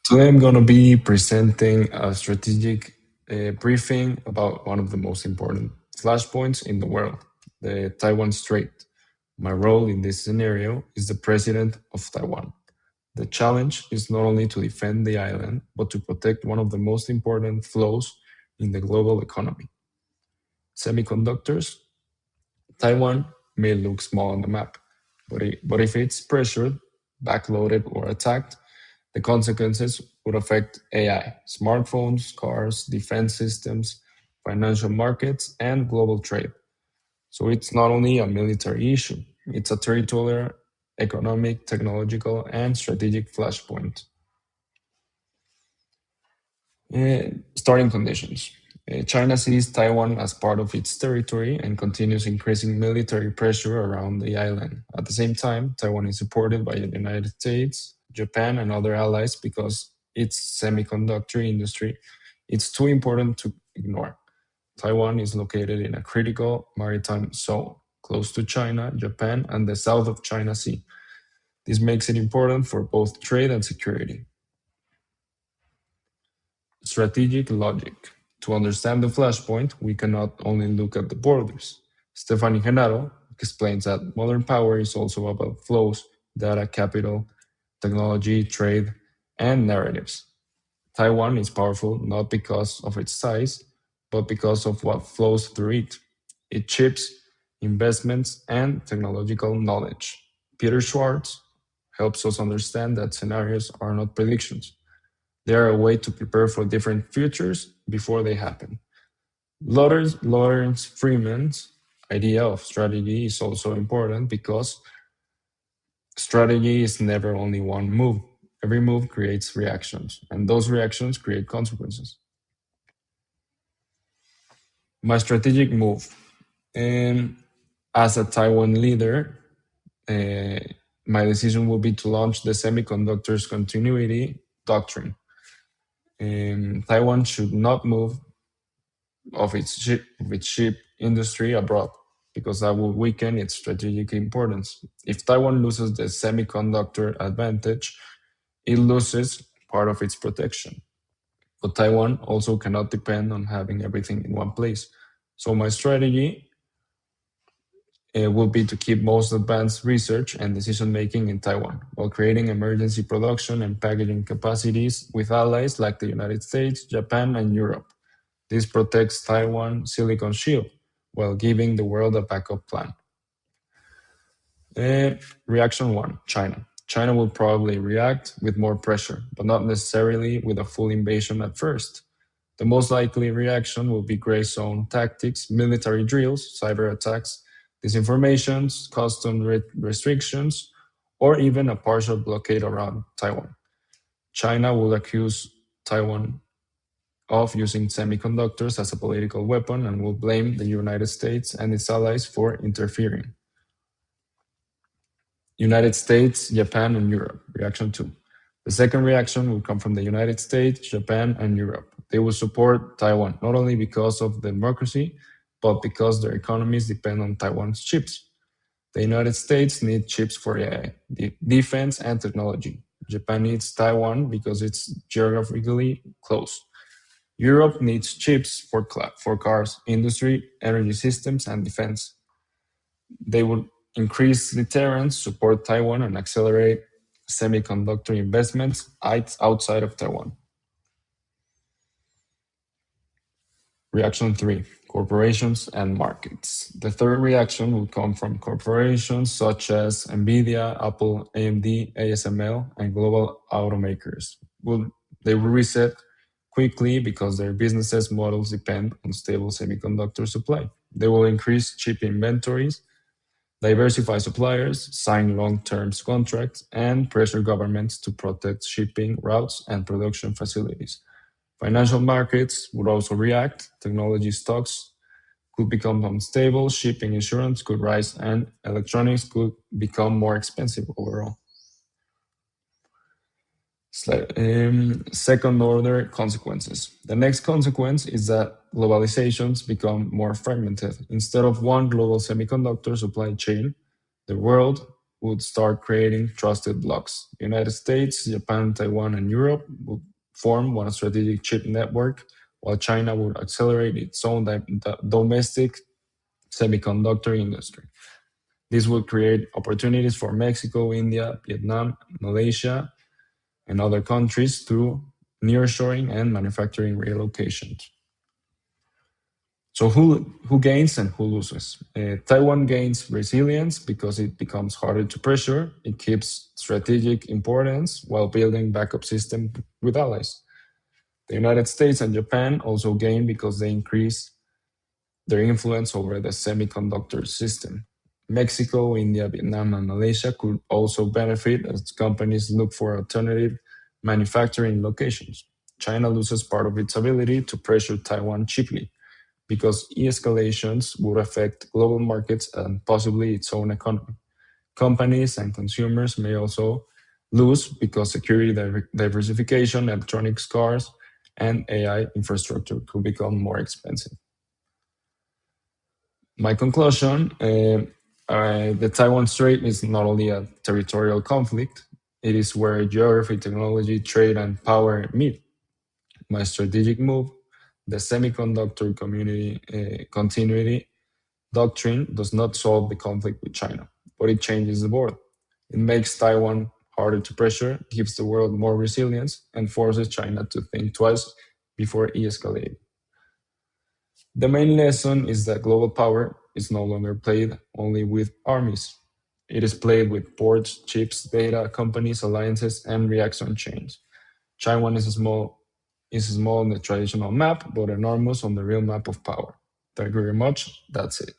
Today I'm going to be presenting a strategic briefing about one of the most important flashpoints in the world, the Taiwan Strait. My role in this scenario is the president of Taiwan. The challenge is not only to defend the island, but to protect one of the most important flows in the global economy. Semiconductors. Taiwan may look small on the map, but if it's pressured, backloaded, or attacked, the consequences would affect AI, smartphones, cars, defense systems, financial markets, and global trade. So it's not only a military issue, it's a territorial, economic, technological, and strategic flashpoint. Starting conditions. China sees Taiwan as part of its territory and continues increasing military pressure around the island. At the same time, Taiwan is supported by the United States, Japan, and other allies because its semiconductor industry is too important to ignore. Taiwan is located in a critical maritime zone close to China, Japan, and the south of China Sea. This makes it important for both trade and security. Strategic logic. To understand the flashpoint, we cannot only look at the borders. Stephanie Genaro explains that modern power is also about flows, data, capital, technology, trade, and narratives. Taiwan is powerful not because of its size, but because of what flows through it. It chips, investments, and technological knowledge. Peter Schwartz helps us understand that scenarios are not predictions. They are a way to prepare for different futures before they happen. Lawrence Freeman's idea of strategy is also important because strategy is never only one move. Every move creates reactions, and those reactions create consequences. My strategic move. And as a Taiwan leader, uh, my decision will be to launch the semiconductors continuity doctrine. Taiwan should not move of its ship industry abroad because that will weaken its strategic importance. If Taiwan loses the semiconductor advantage, it loses part of its protection. But Taiwan also cannot depend on having everything in one place. So my strategy will be to keep most advanced research and decision making in Taiwan while creating emergency production and packaging capacities with allies like the United States, Japan, and Europe. This protects Taiwan Silicon Shield while giving the world a backup plan. Reaction one, China. China will probably react with more pressure, but not necessarily with a full invasion at first. The most likely reaction will be gray zone tactics, military drills, cyber attacks, disinformations, restrictions, or even a partial blockade around Taiwan. China will accuse Taiwan of using semiconductors as a political weapon and will blame the United States and its allies for interfering. United States, Japan, and Europe. Reaction two. The second reaction will come from the United States, Japan, and Europe. They will support Taiwan not only because of democracy, but because their economies depend on Taiwan's chips. The United States needs chips for AI, defense, and technology. Japan needs Taiwan because it's geographically close. Europe needs chips for cars, industry, energy systems, and defense. They would increase deterrence, support Taiwan, and accelerate semiconductor investments outside of Taiwan. Reaction three, corporations and markets. The third reaction will come from corporations such as Nvidia, Apple, AMD, ASML, and global automakers. They will reset quickly because their businesses models depend on stable semiconductor supply. They will increase chip inventories, diversify suppliers, sign long-term contracts, and pressure governments to protect shipping routes and production facilities. Financial markets would also react. Technology stocks could become unstable, shipping insurance could rise, and electronics could become more expensive overall. Second order consequences. The next consequence is that globalizations become more fragmented. Instead of one global semiconductor supply chain, the world would start creating trusted blocks. The United States, Japan, Taiwan, and Europe would form one strategic chip network, while China would accelerate its own domestic semiconductor industry. This will create opportunities for Mexico, India, Vietnam, Malaysia, and other countries through nearshoring and manufacturing relocations. So who gains and who loses? Taiwan gains resilience because it becomes harder to pressure. It keeps strategic importance while building backup system with allies. The United States and Japan also gain because they increase their influence over the semiconductor system. Mexico, India, Vietnam, and Malaysia could also benefit as companies look for alternative manufacturing locations. China loses part of its ability to pressure Taiwan cheaply because escalations would affect global markets and possibly its own economy. Companies and consumers may also lose because security diversification, electronics cars, and AI infrastructure could become more expensive. My conclusion the Taiwan Strait is not only a territorial conflict, it is where geography, technology, trade, and power meet. My strategic move, the semiconductor community continuity doctrine, does not solve the conflict with China, but it changes the world. It makes Taiwan harder to pressure, gives the world more resilience, and forces China to think twice before escalating. The main lesson is that global power is no longer played only with armies. It is played with ports, chips, data, companies, alliances, and reaction chains. Taiwan is small on the traditional map, but enormous on the real map of power. Thank you very much. That's it.